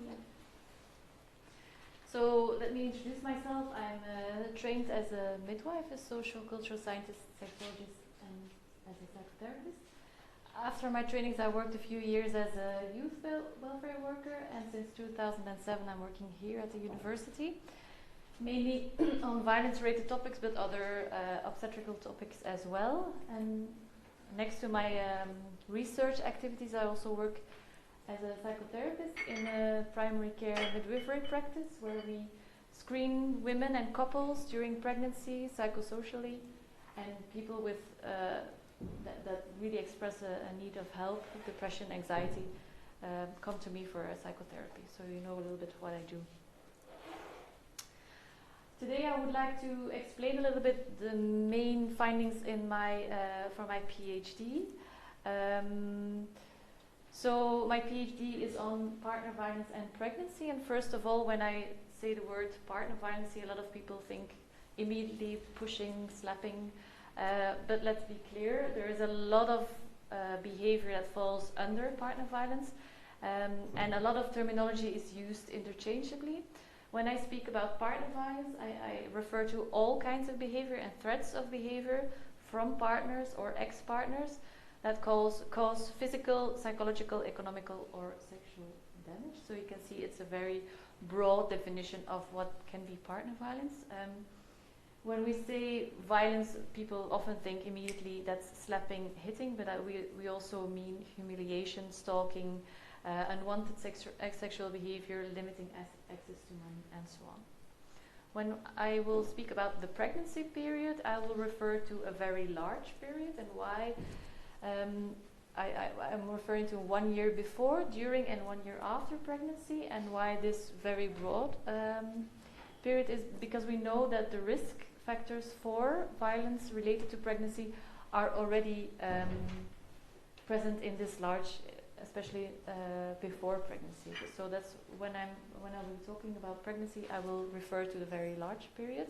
Yeah. So let me introduce myself. I'm trained as a midwife, a social cultural scientist, psychologist, and as a psychotherapist. After my trainings, I worked a few years as a youth welfare worker, and since 2007, I'm working here at the university, mainly on violence-related topics, but other obstetrical topics as well. And next to my research activities, I also work as a psychotherapist in a primary care midwifery practice where we screen women and couples during pregnancy psychosocially, and people with that really express a need of help, depression, anxiety, come to me for psychotherapy. So you know a little bit what I do. Today I would like to explain a little bit the main findings in my for my PhD. So my PhD is on partner violence and pregnancy, and first of all, when I say the word partner violence, a lot of people think immediately pushing, slapping, but let's be clear, there is a lot of behavior that falls under partner violence, and a lot of terminology is used interchangeably. When I speak about partner violence, I refer to all kinds of behavior and threats of behavior from partners or ex-partners that cause physical, psychological, economical, or sexual damage. So you can see it's a very broad definition of what can be partner violence. When we say violence, people often think immediately that's slapping, hitting, but we also mean humiliation, stalking, unwanted sexual behavior, limiting access to money, and so on. When I will speak about the pregnancy period, I will refer to a very large period, and why. I'm referring to 1 year before, during, and 1 year after pregnancy, and why this very broad period is because we know that the risk factors for violence related to pregnancy are already present in this large, especially before pregnancy. So that's when I'll be talking about pregnancy, I will refer to the very large period.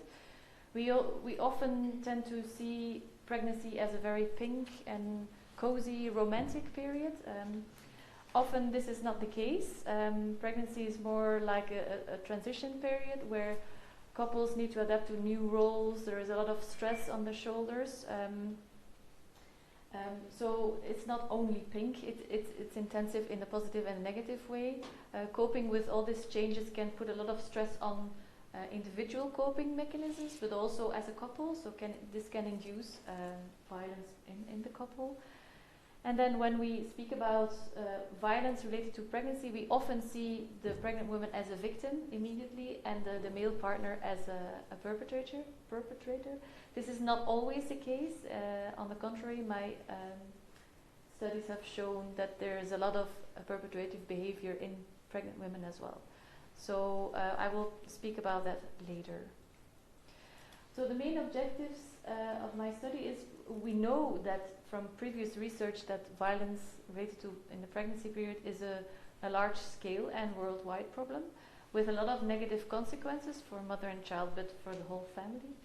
We often tend to see pregnancy as a very pink and cozy, romantic period. Often this is not the case. Pregnancy is more like a transition period where couples need to adapt to new roles. There is a lot of stress on the shoulders. So it's not only pink, it's intensive in a positive and negative way. Coping with all these changes can put a lot of stress on individual coping mechanisms, but also as a couple, so this can induce violence in the couple. And then when we speak about violence related to pregnancy, we often see the pregnant woman as a victim immediately, and the male partner as a perpetrator. This is not always the case. On the contrary, my studies have shown that there is a lot of perpetrative behavior in pregnant women as well. So I will speak about that later. So the main objectives of my study is, we know that from previous research that violence related to in the pregnancy period is a large scale and worldwide problem with a lot of negative consequences for mother and child, but for the whole family.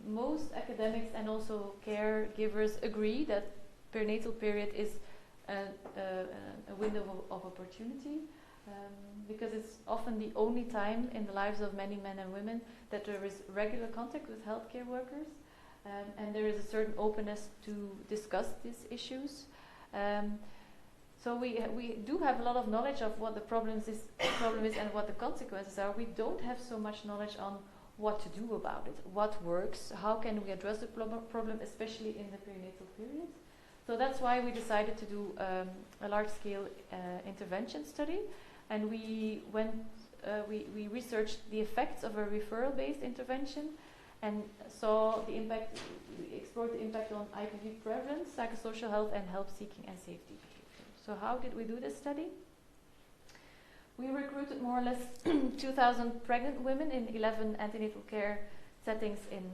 Most academics and also caregivers agree that perinatal period is a window of opportunity. Because it's often the only time in the lives of many men and women that there is regular contact with healthcare workers, and there is a certain openness to discuss these issues. So we do have a lot of knowledge of what the problem is and what the consequences are. We don't have so much knowledge on what to do about it, what works, how can we address the problem, especially in the perinatal period. So that's why we decided to do a large-scale intervention study. And we researched the effects of a referral-based intervention and saw the impact. We explored the impact on IPV prevalence, psychosocial health, and help-seeking and safety behavior. So how did we do this study? We recruited more or less 2,000 pregnant women in 11 antenatal care settings in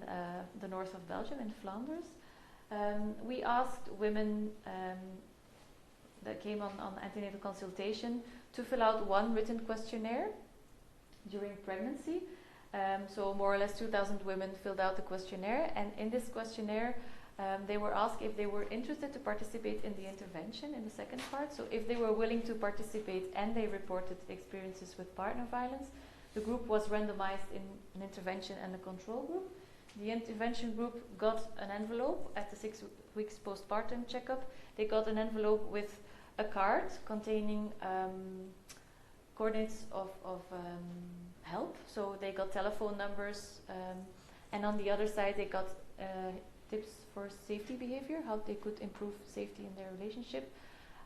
the north of Belgium, in Flanders. We asked women that came on antenatal consultation to fill out one written questionnaire during pregnancy. So more or less 2,000 women filled out the questionnaire, and in this questionnaire They were asked if they were interested to participate in the intervention in the second part. So if they were willing to participate and they reported experiences with partner violence, the group was randomized in an intervention and a control group. The intervention group got an envelope at the 6 weeks postpartum checkup. They got an envelope with a card containing coordinates of help. So they got telephone numbers, and on the other side they got tips for safety behavior, how they could improve safety in their relationship.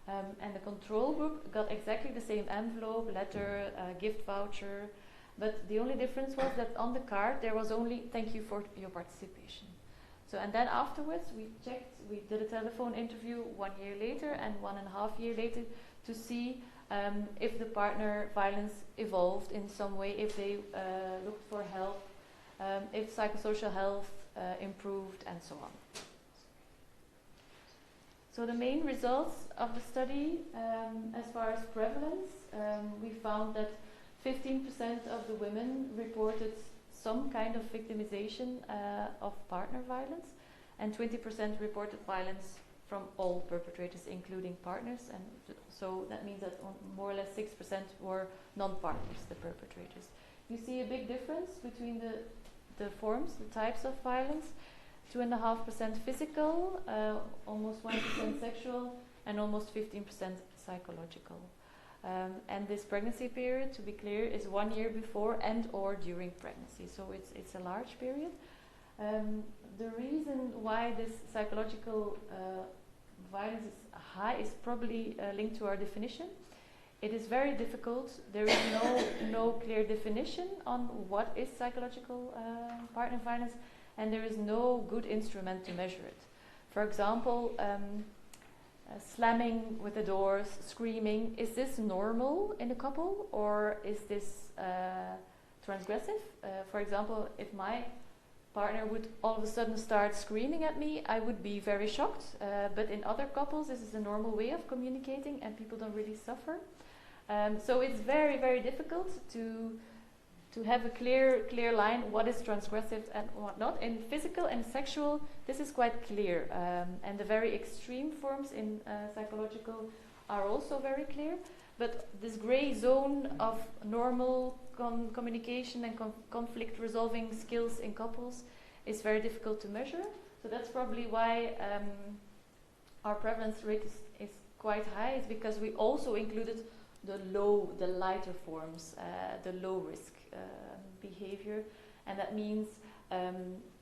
And the control group got exactly the same envelope, letter, gift voucher, but the only difference was that on the card there was only "thank you for your participation." So, and then afterwards we checked, we did a telephone interview 1 year later and 1.5 years later to see if the partner violence evolved in some way, if they looked for help, if psychosocial health improved, and so on. So the main results of the study, as far as prevalence, we found that 15% of the women reported some kind of victimization of partner violence, and 20% reported violence from all perpetrators, including partners, and so that means that more or less 6% were non-partners, the perpetrators. You see a big difference between the forms, the types of violence: 2.5% physical, almost 1% sexual, and almost 15% psychological. And this pregnancy period, to be clear, is 1 year before and or during pregnancy, so it's a large period. The reason why this psychological violence is high is probably linked to our definition. It is very difficult. There is no clear definition on what is psychological partner violence, and there is no good instrument to measure it. For example, slamming with the doors, screaming, is this normal in a couple, or is this transgressive? For example, if my partner would all of a sudden start screaming at me, I would be very shocked. But in other couples, this is a normal way of communicating, and people don't really suffer. So it's very, very difficult to have a clear line what is transgressive and what not. In physical and sexual, this is quite clear, and the very extreme forms in psychological are also very clear. But this gray zone of normal communication and conflict resolving skills in couples is very difficult to measure. So that's probably why our prevalence rate is quite high. It's because we also included the lighter forms, the low risk behavior, and that means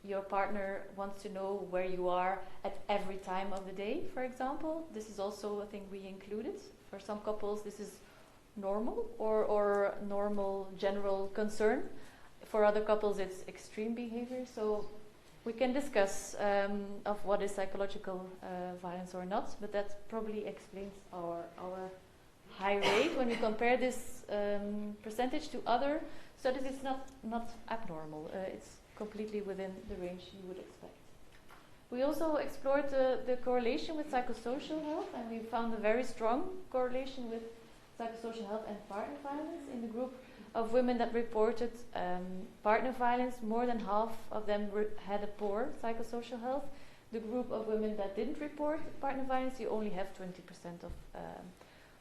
your partner wants to know where you are at every time of the day, for example. This is also a thing we included. For some couples this is normal or normal general concern. For other couples it's extreme behavior. So we can discuss of what is psychological violence or not, but that probably explains our high rate. When we compare this percentage to other studies, it's not abnormal. It's completely within the range you would expect. We also explored the correlation with psychosocial health, and we found a very strong correlation with psychosocial health and partner violence. In the group of women that reported partner violence, more than half of them had a poor psychosocial health. The group of women that didn't report partner violence, you only have 20% of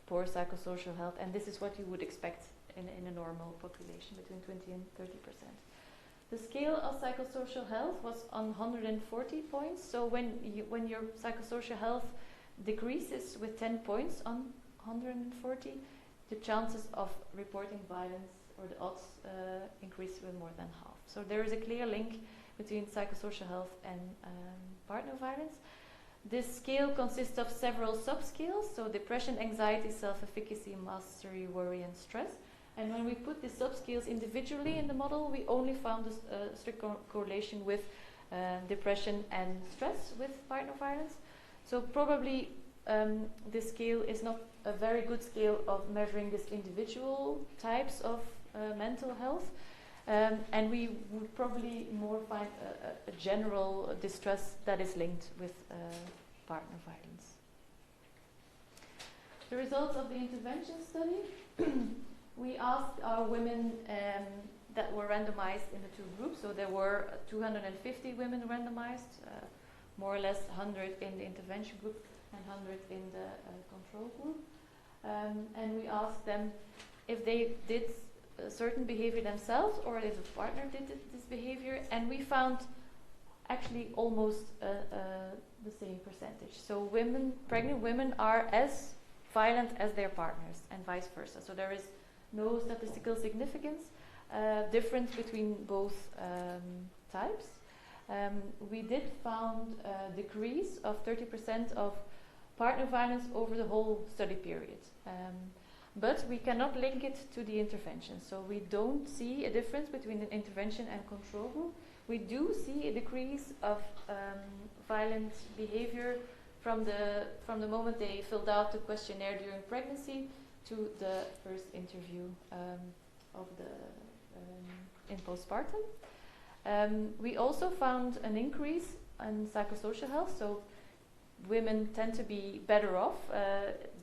poor psychosocial health, and this is what you would expect in a normal population, between 20 and 30%. The scale of psychosocial health was on 140 points, so when your psychosocial health decreases with 10 points on 140, the chances of reporting violence, or the odds, increase with more than half. So there is a clear link between psychosocial health and partner violence. This scale consists of several subscales, so depression, anxiety, self-efficacy, mastery, worry, and stress. And when we put the subscales individually in the model, we only found a strict correlation with depression and stress with partner violence. So probably this scale is not a very good scale of measuring these individual types of mental health. And we would probably more find a general distress that is linked with partner violence. The results of the intervention study. We asked our women that were randomized in the two groups. So there were 250 women randomized, more or less 100 in the intervention group and 100 in the control group. And we asked them if they did a certain behavior themselves or if a partner did this behavior, and we found actually almost the same percentage. So pregnant women are as violent as their partners and vice versa. So there is no statistical significance difference between both types. We did found a decrease of 30% of partner violence over the whole study period. But we cannot link it to the intervention. So we don't see a difference between the intervention and control group. We do see a decrease of violent behavior from the moment they filled out the questionnaire during pregnancy to the first interview in postpartum. We also found an increase in psychosocial health, so women tend to be better off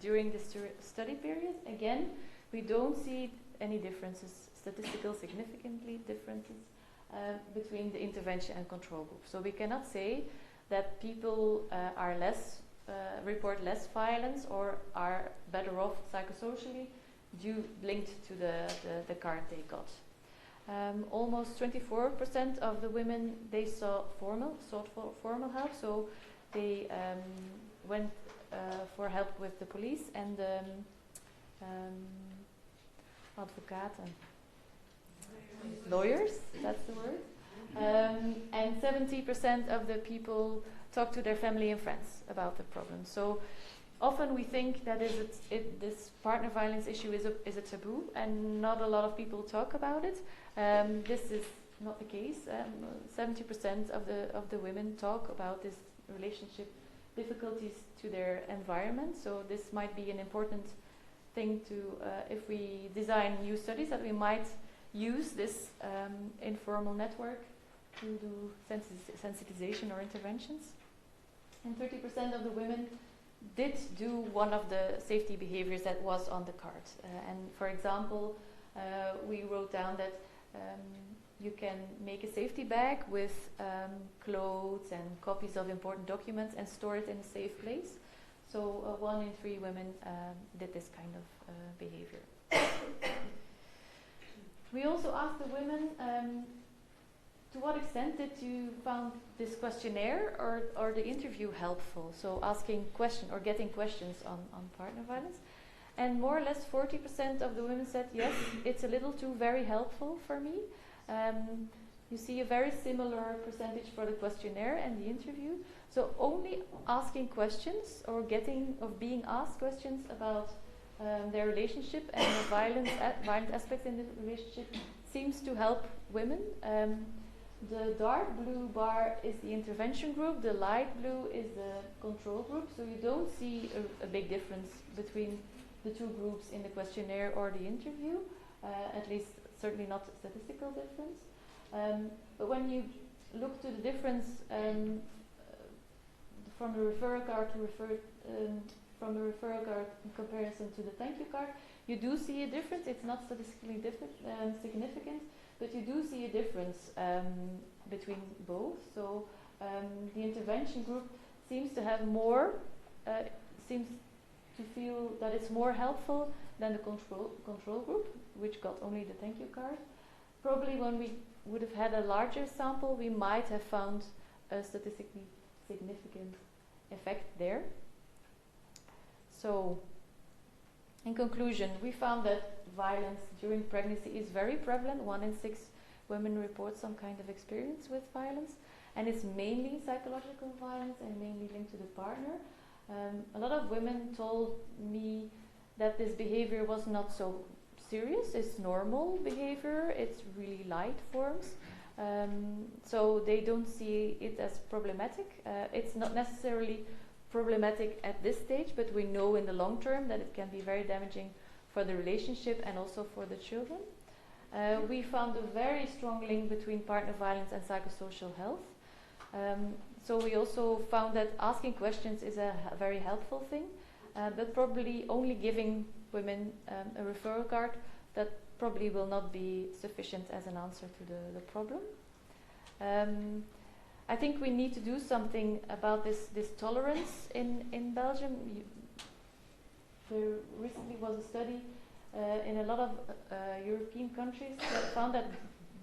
during this study period. Again, we don't see any differences, statistical significantly differences between the intervention and control group. So we cannot say that people report less violence or are better off psychosocially linked to the card they got. Almost 24% of the women they sought for formal help, so they went for help with the police and advocaten. Lawyers, that's the word. And 70% of the people talk to their family and friends about the problem. So often we think that this partner violence issue is a taboo, and not a lot of people talk about it. This is not the case. 70% of the women talk about this relationship difficulties to their environment. So this might be an important thing to, if we design new studies, that we might use this informal network to do sensitization or interventions. And 30% of the women did do one of the safety behaviors that was on the card. And for example, we wrote down that you can make a safety bag with clothes and copies of important documents and store it in a safe place. So 1 in 3 women did this kind of behavior. We also asked the women, to what extent did you found this questionnaire or the interview helpful? So asking questions or getting questions on partner violence. And more or less 40% of the women said, yes, it's a little too very helpful for me. You see a very similar percentage for the questionnaire and the interview. So only asking questions or being asked questions about their relationship and the violent aspects in the relationship seems to help women. The dark blue bar is the intervention group, the light blue is the control group, so you don't see a big difference between the two groups in the questionnaire or the interview, at least certainly not a statistical difference. But when you look to the difference from the referral card from the referral card in comparison to the thank you card, you do see a difference. It's not statistically significant, but you do see a difference between both. So the intervention group seems to have seems to feel that it's more helpful than the control group, which got only the thank you card. Probably when we would have had a larger sample, we might have found a statistically significant effect there. So, in conclusion, we found that violence during pregnancy is very prevalent. 1 in 6 women report some kind of experience with violence, and it's mainly psychological violence and mainly linked to the partner. A lot of women told me that this behavior was not so serious. It's normal behavior. It's really light forms. So they don't see it as problematic. It's not necessarily problematic at this stage, but we know in the long term that it can be very damaging for the relationship and also for the children. We found a very strong link between partner violence and psychosocial health. So we also found that asking questions is a very helpful thing, but probably only giving women a referral card, that probably will not be sufficient as an answer to the problem. I think we need to do something about this tolerance in Belgium. There recently was a study in a lot of European countries that found that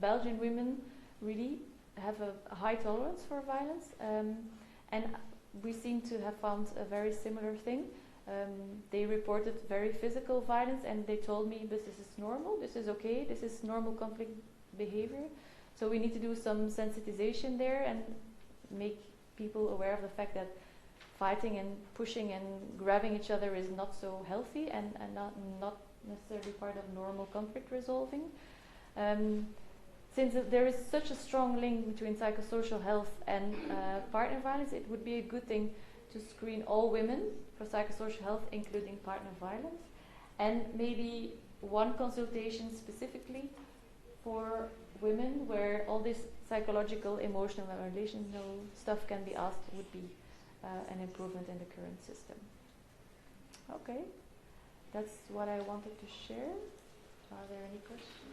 Belgian women really have a high tolerance for violence, and we seem to have found a very similar thing. They reported very physical violence, and they told me this is normal, this is okay, this is normal conflict behavior. So we need to do some sensitization there and make people aware of the fact that fighting and pushing and grabbing each other is not so healthy and not necessarily part of normal conflict resolving. Since there is such a strong link between psychosocial health and partner violence, it would be a good thing to screen all women for psychosocial health, including partner violence, and maybe one consultation specifically for women where all this psychological, emotional, and relational stuff can be asked would be an improvement in the current system. Okay, that's what I wanted to share. Are there any questions?